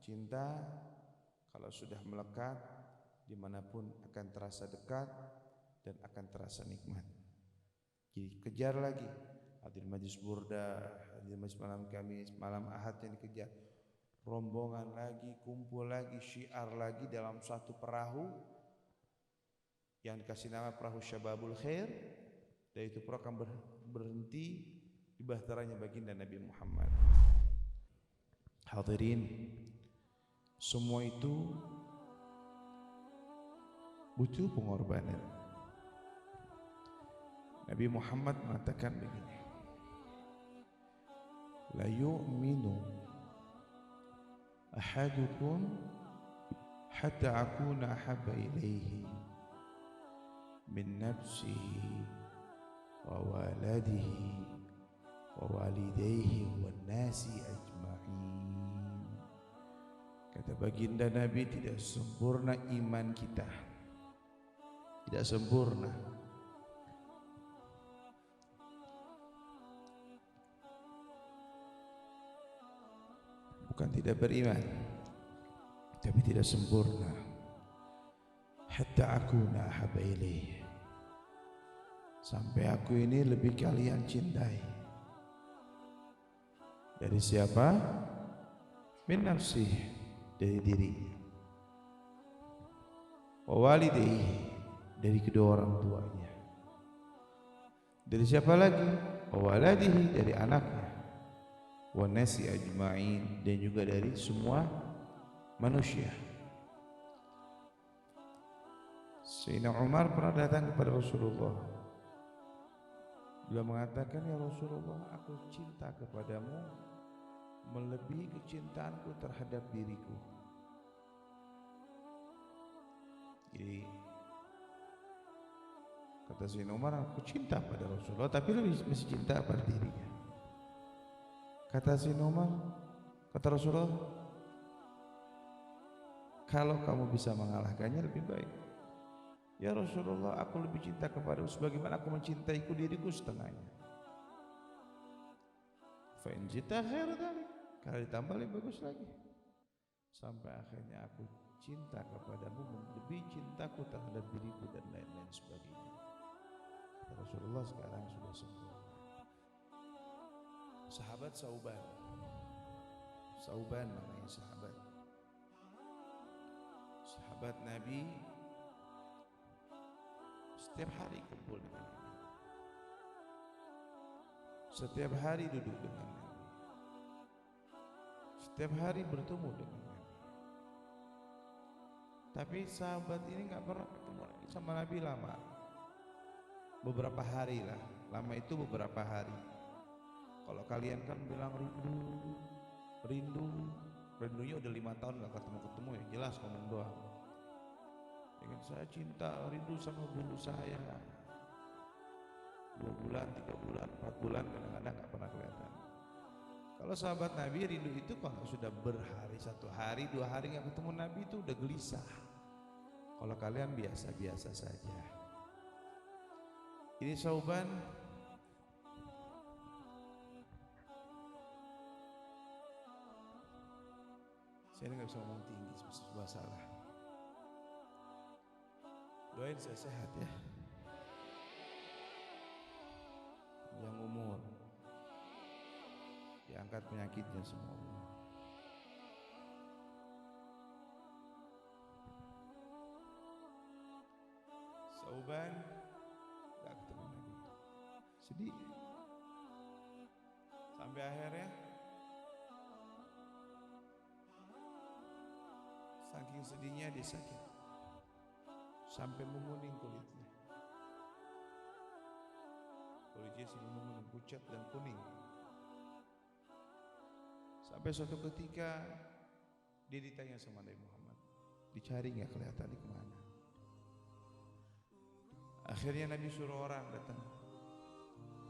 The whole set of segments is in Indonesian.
cinta kalau sudah melekat dimanapun akan terasa dekat dan akan terasa nikmat. Jadi kejar lagi hadir majlis burda, hadir majlis malam Kamis, malam Ahad yang dikejar, rombongan lagi, kumpul lagi, syiar lagi dalam satu perahu yang dikasih nama perahu Syababul Khair, dan itu perahu akan berhenti di bahteranya baginda Nabi Muhammad. Hadirin, semua itu butuh pengorbanan. Nabi Muhammad mengatakan begini, la yu'minu ahadukum hatta akuna ahabba ilaihi min nafsihi wa waladihi wa walidayhi wan nasi ajma'in. Kata baginda Nabi, tidak sempurna iman kita, tidak sempurna. Bukan tidak beriman, tapi tidak sempurna. Hatta akuna ahabba ilaihi, sampai aku ini lebih kalian cintai. Dari siapa? Min nafsi, dari dirinya. Wa walidayhi, dari kedua orang tuanya. Dari siapa lagi? Wa waladihi, dari anaknya. Wa nasi ajma'in, dan juga dari semua manusia. Sayyidina Umar pernah datang kepada Rasulullah. Beliau mengatakan, ya Rasulullah, aku cinta kepadamu melebihi kecintaanku terhadap diriku. Jadi kata Sayyidina Umar, aku cinta pada Rasulullah, tapi lebih mesti cinta pada dirinya. Kata Sayyidina Umar, kata Rasulullah, kalau kamu bisa mengalahkannya lebih baik. Ya Rasulullah, aku lebih cinta kepadamu sebagaimana aku mencintaiku diriku setengahnya. Fa in zidta khairan dzalik, kalau ditambah lebih bagus lagi. Sampai akhirnya aku cinta kepadamu melebihi cintaku terhadap diriku dan lain-lain sebagainya. Kata Rasulullah, sekarang sudah sempurna. Sahabat Sauban namanya sahabat Nabi, setiap hari kumpul dengan Nabi, setiap hari duduk dengan Nabi, setiap hari bertemu dengan Nabi. Tapi sahabat ini gak pernah ketemu sama Nabi lama, beberapa hari lah. Lama itu beberapa hari. Kalau kalian kan bilang rindunya udah 5 tahun gak ketemu ya, jelas ngomong doang. Dengan saya cinta, rindu sama guru saya, 2 bulan, 3 bulan, 4 bulan kadang-kadang gak pernah kelihatan. Kalau sahabat Nabi rindu itu kalau sudah berhari, 1 hari, 2 hari gak ketemu Nabi itu udah gelisah. Kalau kalian biasa-biasa saja. Ini Sauban saya nggak bisa ngomong tinggi, sebab salah. Doain saya sehat ya, yang umur, diangkat penyakitnya semua. Sauban nggak ketemu Nabi, sedih. Sampai akhirnya saking sedihnya dia sakit sampai menguning kulitnya. Kulitnya sini menguning, pucat dan kuning. Sampai suatu ketika dia ditanya sama Nabi Muhammad, dicari nggak kelihatan di kemana. Akhirnya Nabi suruh orang datang.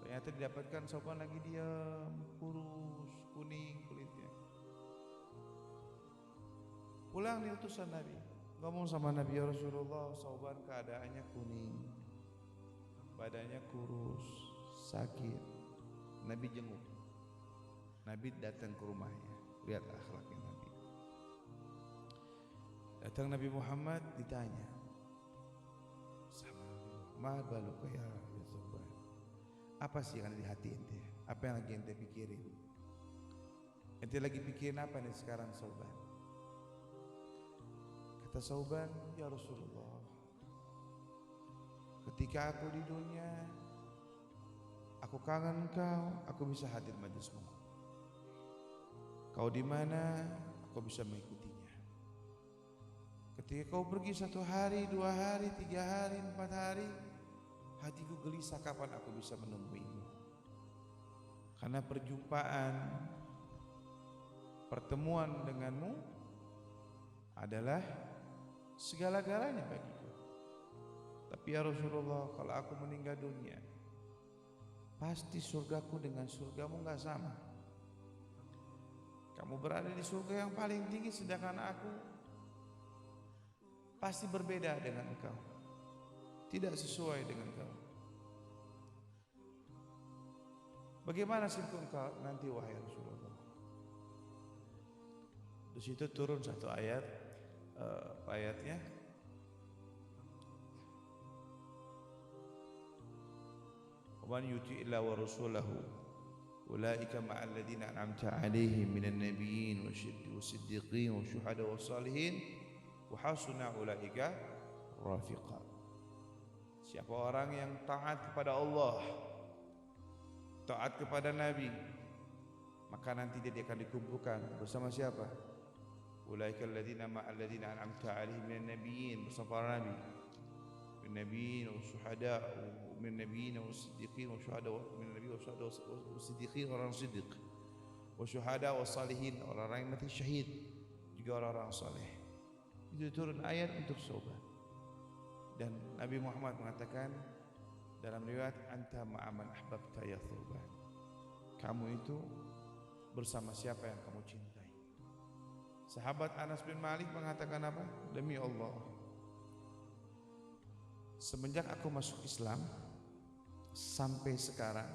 Ternyata didapatkan Sauban lagi diam, kurus, kuning kulitnya. Pulang nih utusan Nabi, ngomong sama Nabi, ya Rasulullah, Sauban keadaannya kuning, badannya kurus, sakit. Nabi jenguk. Nabi datang ke rumahnya, lihat akhlaknya Nabi. Datang Nabi Muhammad ditanya sama Nabi Muhammad, baluka ya Thauban, apa sih yang ada di hati ente? Apa yang lagi ente pikirin? Ente lagi pikirin apa nih sekarang Thauban? Kata Thauban, ya Rasulullah, ketika aku di dunia, aku kangen kau, aku bisa hadir majlismu. Kau di mana, aku bisa mengikutinya. Ketika kau pergi 1 hari, 2 hari, 3 hari, 4 hari, hatiku gelisah kapan aku bisa menemuimu. Karena pertemuan denganmu adalah segala-galanya bagiku. Tapi ya Rasulullah, kalau aku meninggal dunia, pasti surgaku dengan surgamu gak sama. Kamu berada di surga yang paling tinggi, sedangkan aku pasti berbeda dengan engkau, tidak sesuai dengan engkau. Bagaimana nasibku engkau nanti wahai Rasulullah? Di situ turun satu ayat, ayatnya وَمَنْ يُطِعِ اللَّهَ وَرَسُولَهُ أُولَئِكَ مَعَ الَّذِينَ أَنْعَمْتَ عَلَيْهِمْ مِنَ النَّبِيِّينَ وَالصِّدِّيقِينَ وَالشُّهَدَاءِ وَالصَّالِحِينَ وَحَسُنَ أُولَئِكَ رَفِيقًا. Siapa orang yang taat kepada Allah, taat kepada Nabi, maka nanti dia akan dikumpulkan bersama siapa? Ulaika alladzina ma'al ladzina an'amta 'alaihim minan nabiyyin, bersama para nabi, min nabiyyin wasyuhada, min nabiyyin wasiddiqin wasyuhada, min nabiyyin wasyuhada wasiddiqin, orang siddiq, wasyuhada wassalihin, orang-orang yang mati syahid, juga orang-orang saleh. Itu turun ayat untuk Thauban. Dan Nabi Muhammad mengatakan dalam riwayat, anta ma'aman ahbabta ya Thauban, kamu itu bersama siapa yang kamu cintai. Sahabat Anas bin Malik mengatakan apa? Demi Allah, semenjak aku masuk Islam sampai sekarang,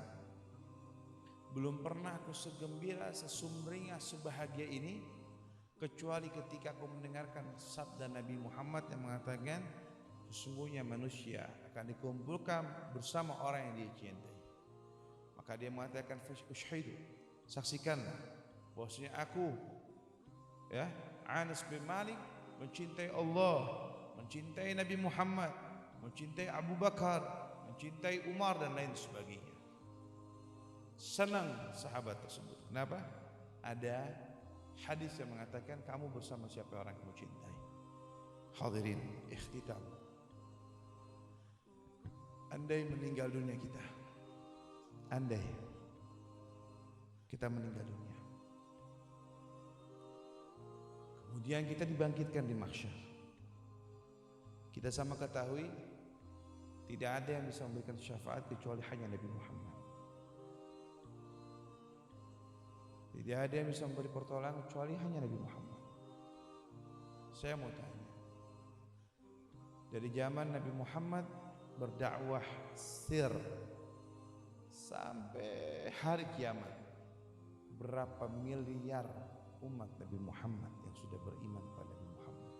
belum pernah aku segembira, sesumringah, sebahagia ini kecuali ketika aku mendengarkan sabda Nabi Muhammad yang mengatakan sesungguhnya manusia akan dikumpulkan bersama orang yang dia cintai. Maka dia mengatakan usyhidu, saksikanlah bahwasanya aku, ya, Anas bin Malik, mencintai Allah, mencintai Nabi Muhammad, mencintai Abu Bakar, mencintai Umar dan lain sebagainya. Senang sahabat tersebut. Kenapa? Ada hadis yang mengatakan kamu bersama siapa orang yang kamu cintai. Hadirin ikhtitam, andai meninggal dunia kita, andai kita meninggal dunia, kemudian kita dibangkitkan di mahsyar, kita sama ketahui tidak ada yang bisa memberikan syafaat kecuali hanya Nabi Muhammad. Tidak ada yang bisa memberi pertolongan kecuali hanya Nabi Muhammad. Saya mau tanya, dari zaman Nabi Muhammad berdakwah sir sampai hari kiamat, berapa miliar umat Nabi Muhammad yang sudah beriman pada Nabi Muhammad?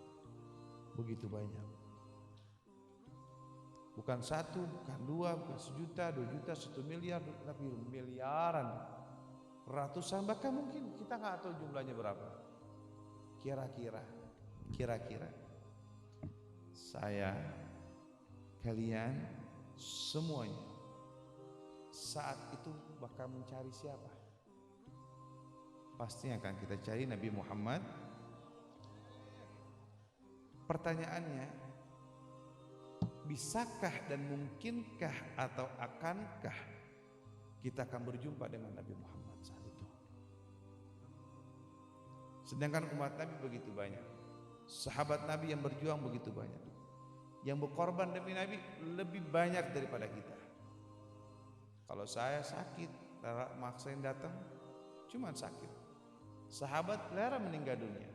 Begitu banyak. Bukan 1, bukan 2, bukan 1 juta, 2 juta, 1 miliar, tapi miliaran, ratusan, bahkan mungkin kita nggak tahu jumlahnya berapa. Kira-kira saya, kalian, semuanya saat itu bakal mencari siapa? Pasti akan kita cari Nabi Muhammad. Pertanyaannya, bisakah dan mungkinkah atau akankah kita akan berjumpa dengan Nabi Muhammad saat itu? Sedangkan umat Nabi begitu banyak, sahabat Nabi yang berjuang begitu banyak, yang berkorban demi Nabi lebih banyak daripada kita. Kalau saya sakit, maksain datang, cuman sakit. Sahabat lera meninggal dunia,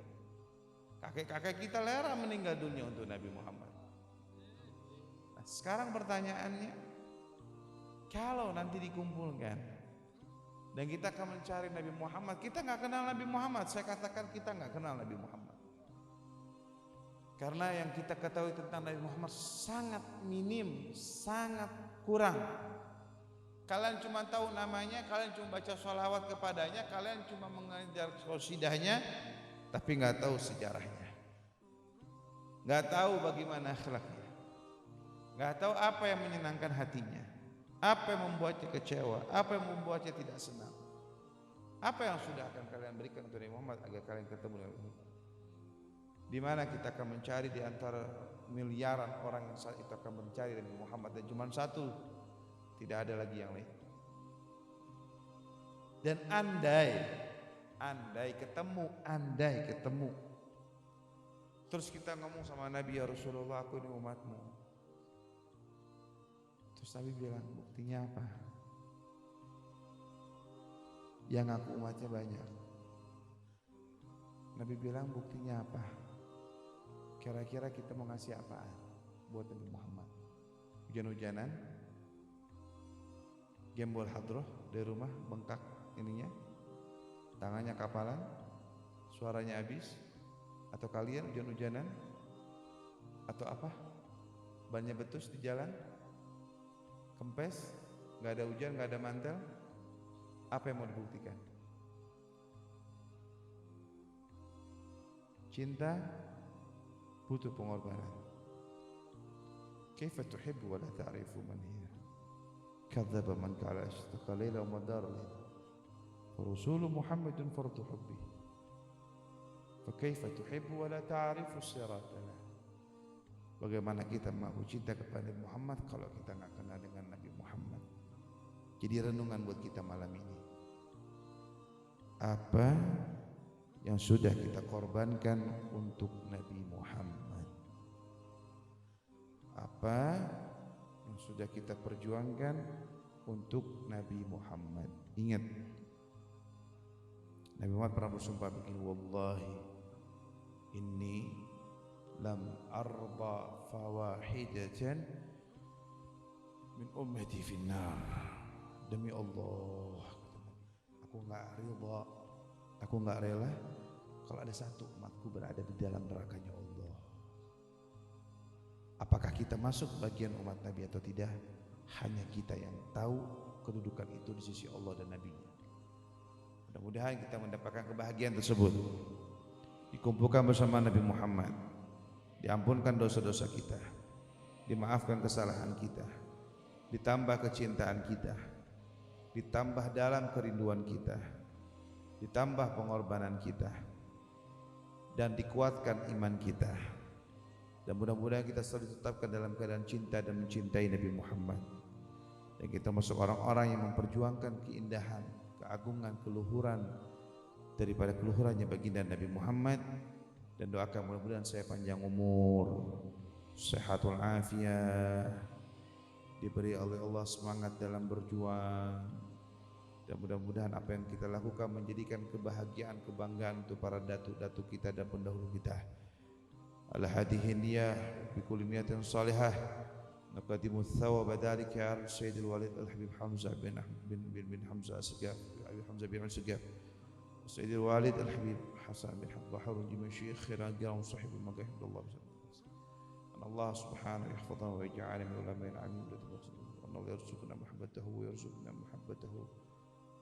kakek-kakek kita lera meninggal dunia untuk Nabi Muhammad. Nah, sekarang pertanyaannya, kalau nanti dikumpulkan dan kita akan mencari Nabi Muhammad, kita nggak kenal Nabi Muhammad. Saya katakan kita nggak kenal Nabi Muhammad. Karena yang kita ketahui tentang Nabi Muhammad sangat minim, sangat kurang. Kalian cuma tahu namanya, kalian cuma baca sholawat kepadanya, kalian cuma mengajar qasidahnya, tapi nggak tahu sejarahnya, nggak tahu bagaimana akhlaknya, nggak tahu apa yang menyenangkan hatinya, apa yang membuatnya kecewa, apa yang membuatnya tidak senang, apa yang sudah akan kalian berikan kepada Muhammad agar kalian ketemu dengan Muhammad. Di mana kita akan mencari di antara miliaran orang yang saat itu akan mencari Nabi Muhammad, dan cuma satu, tidak ada lagi yang lain. Dan andai ketemu, terus kita ngomong sama Nabi, ya Rasulullah, aku ini umatmu. Terus Nabi bilang, buktinya apa? Yang aku umatnya banyak. Nabi bilang, buktinya apa? Kira-kira kita mau ngasih apaan buat Nabi Muhammad? Hujan-hujanan, gembol hadroh dari rumah bengkak ininya, tangannya kapalan, suaranya habis, atau kalian hujan-hujanan, atau apa? Bannya betus di jalan, kempes, nggak ada hujan, nggak ada mantel. Apa yang mau dibuktikan? Cinta butuh pengorbanan. Kaifa tuhibbu wa la ta'rifu man hiya? Kadzdzaba man qala ashtaqa laila wa madara laila. Rasulu Muhammadun fardu hubbi. Fa kaifa tuhibbu wa la ta'rifu siratana? Bagaimana kita mau cinta kepada Muhammad kalau kita enggak kenal dengan Nabi Muhammad? Jadi renungan buat kita malam ini. Apa yang sudah kita korbankan untuk Nabi Muhammad? Apa yang sudah kita perjuangkan untuk Nabi Muhammad? Ingat, Nabi Muhammad pernah bersumpah begini, wallahi inni lam arda fawahidatan min ummati finnar. Demi Allah, aku enggak rela kalau ada satu umatku berada di dalam nerakanya Allah. Apakah kita masuk bagian umat Nabi atau tidak? Hanya kita yang tahu kedudukan itu di sisi Allah dan Nabi-Nya. Mudah-mudahan kita mendapatkan kebahagiaan tersebut, dikumpulkan bersama Nabi Muhammad, diampunkan dosa-dosa kita, dimaafkan kesalahan kita, ditambah kecintaan kita, ditambah dalam kerinduan kita, ditambah pengorbanan kita, dan dikuatkan iman kita. Dan mudah-mudahan kita selalu ditetapkan dalam keadaan cinta dan mencintai Nabi Muhammad, dan kita masuk orang-orang yang memperjuangkan keindahan, keagungan, keluhuran daripada keluhurannya baginda Nabi Muhammad. Dan doakan mudah-mudahan saya panjang umur, sehatul afiyah, diberi oleh Allah semangat dalam berjuang, dan mudah-mudahan apa yang kita lakukan menjadikan kebahagiaan, kebanggaan untuk para datuk-datuk kita dan pendahulu kita. Ala hadihi niyah bi kulli niyatin salihah naqadimu thawab dzalika ya Sayyidil Walid Al-Habib Hamzah bin Hamzah As-Sagaf, Hamzah bin As-Sagaf, Sayyidil Walid Al-Habib Hasan bin Bahar al-Jimashikh khirajan sahib al-magahib Allah. Allah subhanahu yahfadhana wa yaj'alana min ulama'il amin wa yarzuqna muhabbatahu wa yarzuqna muhabbatahu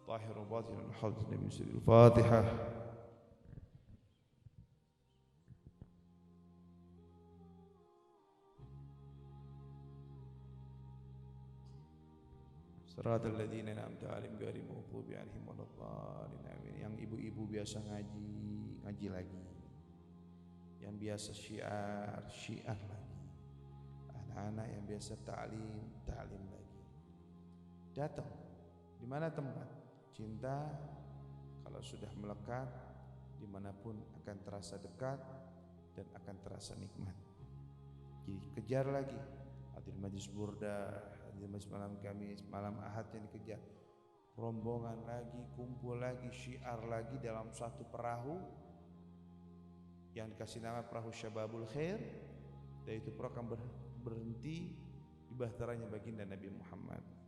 طاهر باطن حضرة النبي صلى الله عليه وسلم. الفاتحة. Siratal ladzina an'amta 'alaihim ghairil maghdubi 'alaihim waladdallin. Amin. Yang ibu-ibu biasa ngaji lagi. Yang biasa syiar lagi. Anak-anak yang biasa ta'lim lagi. Datang. Di mana tempat? Cinta kalau sudah melekat, dimanapun akan terasa dekat dan akan terasa nikmat. Jadi kejar lagi hadir majlis burda, hadir majlis malam Kamis, malam Ahad yang dikejar. Rombongan lagi, kumpul lagi, syiar lagi dalam satu perahu yang dikasih nama perahu Syababul Khair. Dan itu perahu akan berhenti di bahtaranya baginda Nabi Muhammad.